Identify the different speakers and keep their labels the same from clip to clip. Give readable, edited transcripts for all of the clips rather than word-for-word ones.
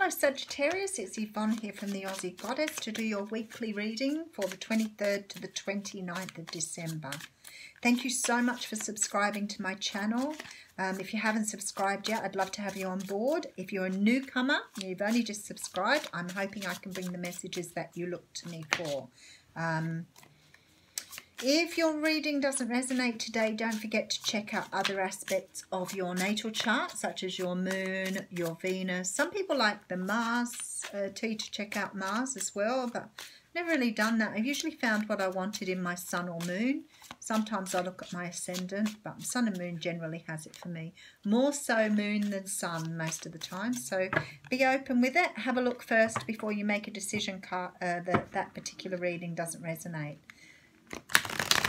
Speaker 1: Hello Sagittarius, it's Yvonne here from the Aussie Goddess to do your weekly reading for the 23rd to the 29th of December. Thank you so much for subscribing to my channel. If you haven't subscribed yet, I'd love to have you on board. If you're a newcomer, you've only just subscribed, I'm hoping I can bring the messages that you look to me for. If your reading doesn't resonate today, don't forget to check out other aspects of your natal chart, such as your moon, your Venus. Some people like the Mars, to check out Mars as well, but never really done that. I've usually found what I wanted in my sun or moon. Sometimes I look at my ascendant, but sun and moon generally has it for me. More so moon than sun most of the time, so be open with it. Have a look first before you make a decision that particular reading doesn't resonate.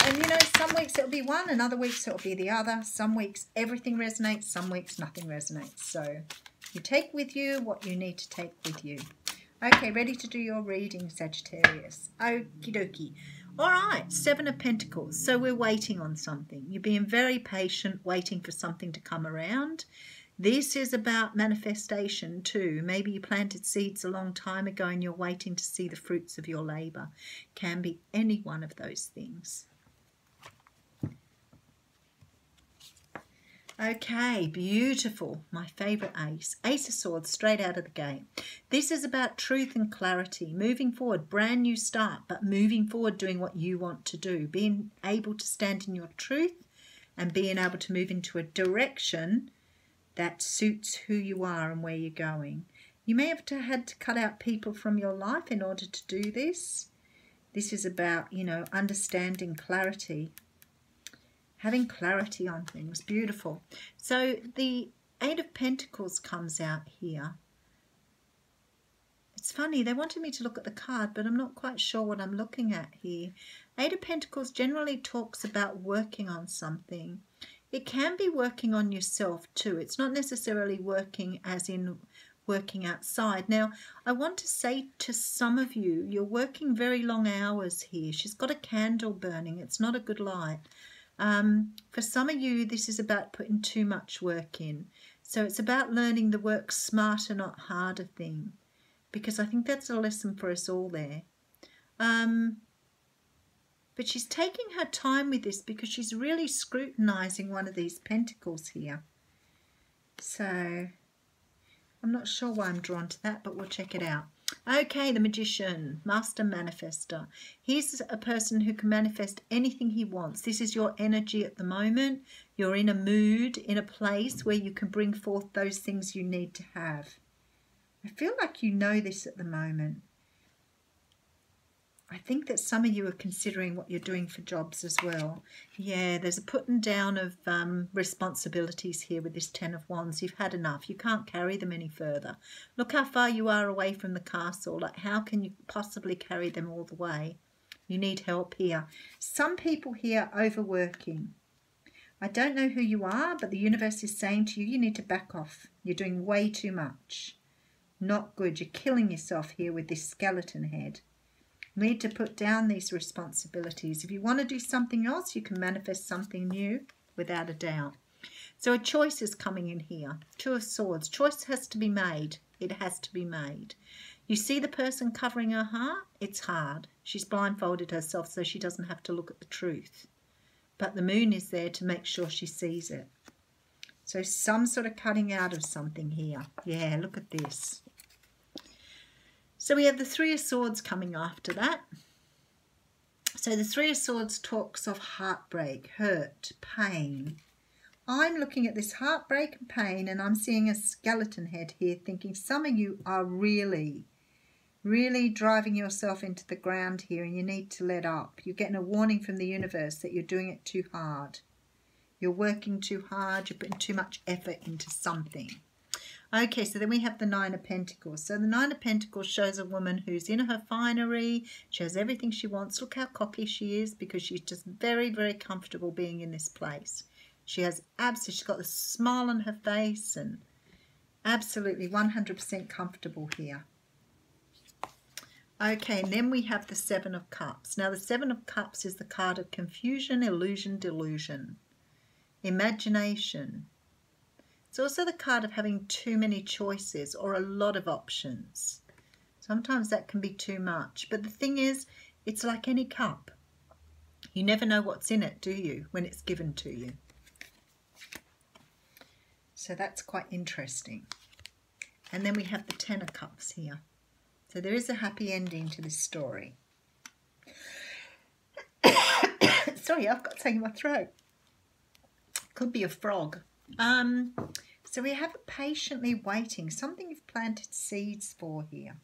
Speaker 1: And you know, some weeks it'll be one and other weeks it'll be the other. Some weeks everything resonates, some weeks nothing resonates. So you take with you what you need to take with you. Okay, ready to do your reading, Sagittarius. Okie dokie. All right, Seven of Pentacles. So we're waiting on something. You're being very patient, waiting for something to come around. This is about manifestation too. Maybe you planted seeds a long time ago and you're waiting to see the fruits of your labor. Can be any one of those things. Okay, beautiful. My favourite ace. Ace of Swords, straight out of the gate. This is about truth and clarity. Moving forward, brand new start, but moving forward, doing what you want to do. Being able to stand in your truth and being able to move into a direction that suits who you are and where you're going. You may have had to cut out people from your life in order to do this. This is about, you know, understanding clarity. Having clarity on things. Beautiful. So the Eight of Pentacles comes out here. It's funny, they wanted me to look at the card, but I'm not quite sure what I'm looking at here. Eight of Pentacles generally talks about working on something. It can be working on yourself too. It's not necessarily working as in working outside. Now, I want to say to some of you, you're working very long hours here. She's got a candle burning. It's not a good light. For some of you, this is about putting too much work in. So it's about learning the work smarter, not harder thing. Because I think that's a lesson for us all there. But she's taking her time with this because she's really scrutinizing one of these pentacles here. So I'm not sure why I'm drawn to that, but we'll check it out. Okay, the Magician, Master Manifester. He's a person who can manifest anything he wants. This is your energy at the moment. You're in a mood, in a place where you can bring forth those things you need to have. I feel like you know this at the moment. I think that some of you are considering what you're doing for jobs as well. Yeah, there's a putting down of responsibilities here with this Ten of Wands. You've had enough. You can't carry them any further. Look how far you are away from the castle. Like, how can you possibly carry them all the way? You need help here. Some people here are overworking. I don't know who you are, but the universe is saying to you, you need to back off. You're doing way too much. Not good. You're killing yourself here with this skeleton head. Need to put down these responsibilities. If you want to do something else, you can manifest something new without a doubt. So a choice is coming in here. Two of Swords. Choice has to be made. It has to be made. You see the person covering her heart? It's hard. She's blindfolded herself so she doesn't have to look at the truth. But the moon is there to make sure she sees it. So some sort of cutting out of something here. Yeah, look at this. So we have the Three of Swords coming after that. So the Three of Swords talks of heartbreak, hurt, pain. I'm looking at this heartbreak and pain and I'm seeing a skeleton head here thinking some of you are really driving yourself into the ground here and you need to let up. You're getting a warning from the universe that you're doing it too hard. You're working too hard. You're putting too much effort into something. Okay, so then we have the Nine of Pentacles. So the Nine of Pentacles shows a woman who's in her finery. She has everything she wants. Look how cocky she is because she's just very, very comfortable being in this place. She's got a smile on her face and absolutely 100% comfortable here. Okay, and then we have the Seven of Cups. Now the Seven of Cups is the card of confusion, illusion, delusion, imagination. It's also the card of having too many choices or a lot of options. Sometimes that can be too much. But the thing is, it's like any cup. You never know what's in it, do you, when it's given to you? So that's quite interesting. And then we have the Ten of Cups here. So there is a happy ending to this story. Sorry, I've got something in my throat. Could be a frog. So we have it patiently waiting. Something you've planted seeds for here.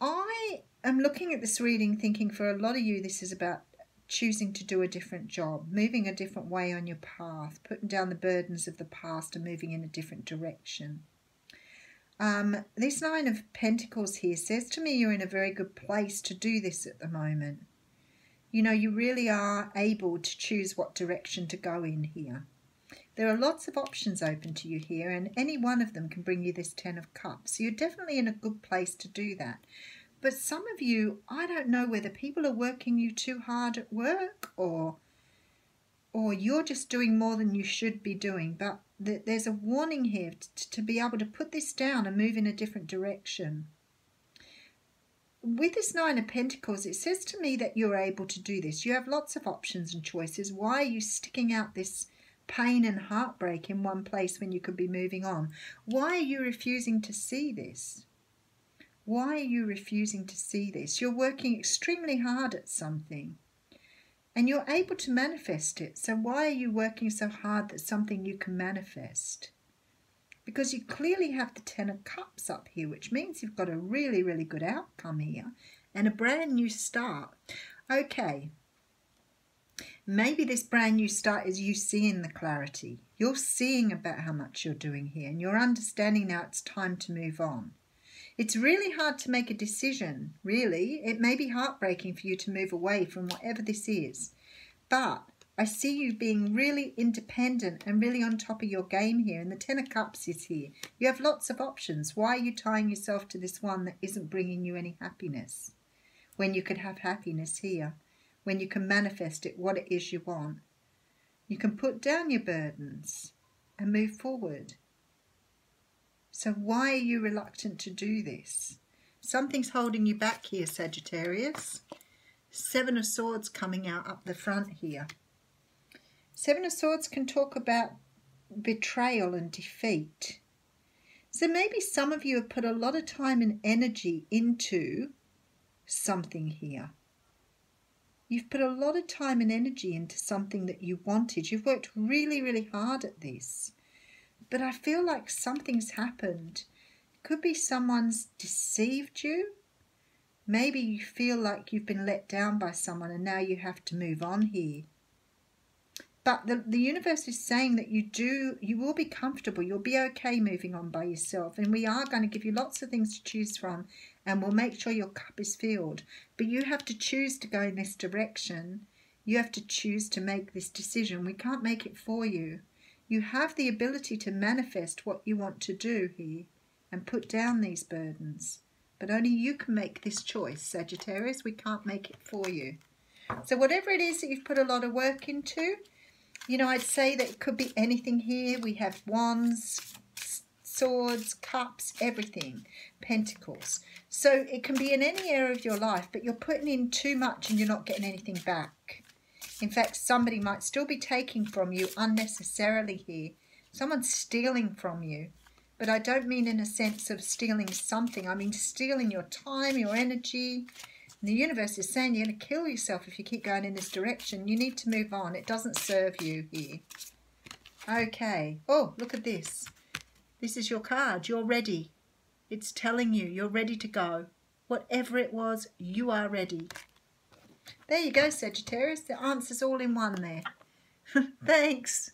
Speaker 1: I am looking at this reading thinking for a lot of you this is about choosing to do a different job, moving a different way on your path, putting down the burdens of the past and moving in a different direction. This Nine of Pentacles here says to me you're in a very good place to do this at the moment. You know, you really are able to choose what direction to go in here. There are lots of options open to you here, and any one of them can bring you this Ten of Cups. So you're definitely in a good place to do that. But some of you, I don't know whether people are working you too hard at work or you're just doing more than you should be doing. But there's a warning here to be able to put this down and move in a different direction. With this Nine of Pentacles, it says to me that you're able to do this. You have lots of options and choices. Why are you sticking out this pain and heartbreak in one place when you could be moving on? Why are you refusing to see this? Why are you refusing to see this? You're working extremely hard at something and you're able to manifest it. So why are you working so hard that something you can manifest? Because you clearly have the Ten of Cups up here, which means you've got a really, really good outcome here and a brand new start. Okay, maybe this brand new start is you seeing the clarity. You're seeing about how much you're doing here and you're understanding now it's time to move on. It's really hard to make a decision, really. It may be heartbreaking for you to move away from whatever this is, but I see you being really independent and really on top of your game here, and the Ten of Cups is here. You have lots of options. Why are you tying yourself to this one that isn't bringing you any happiness when you could have happiness here, when you can manifest it, what it is you want? You can put down your burdens and move forward. So why are you reluctant to do this? Something's holding you back here, Sagittarius. Seven of Swords coming out up the front here. Seven of Swords can talk about betrayal and defeat. So maybe some of you have put a lot of time and energy into something here. You've put a lot of time and energy into something that you wanted. You've worked really, really hard at this. But I feel like something's happened. It could be someone's deceived you. Maybe you feel like you've been let down by someone and now you have to move on here. But the universe is saying that you will be comfortable. You'll be okay moving on by yourself. And we are going to give you lots of things to choose from. And we'll make sure your cup is filled. But you have to choose to go in this direction. You have to choose to make this decision. We can't make it for you. You have the ability to manifest what you want to do here and put down these burdens. But only you can make this choice, Sagittarius. We can't make it for you. So whatever it is that you've put a lot of work into, you know, I'd say that it could be anything here. We have wands, swords, cups, everything, pentacles. So it can be in any area of your life, but you're putting in too much and you're not getting anything back. In fact, somebody might still be taking from you unnecessarily here. Someone's stealing from you. But I don't mean in a sense of stealing something. I mean stealing your time, your energy. And the universe is saying you're going to kill yourself if you keep going in this direction. You need to move on. It doesn't serve you here. Okay. Oh, look at this. This is your card. You're ready. It's telling you you're ready to go. Whatever it was, you are ready. There you go, Sagittarius. The answer's all in one there. Thanks.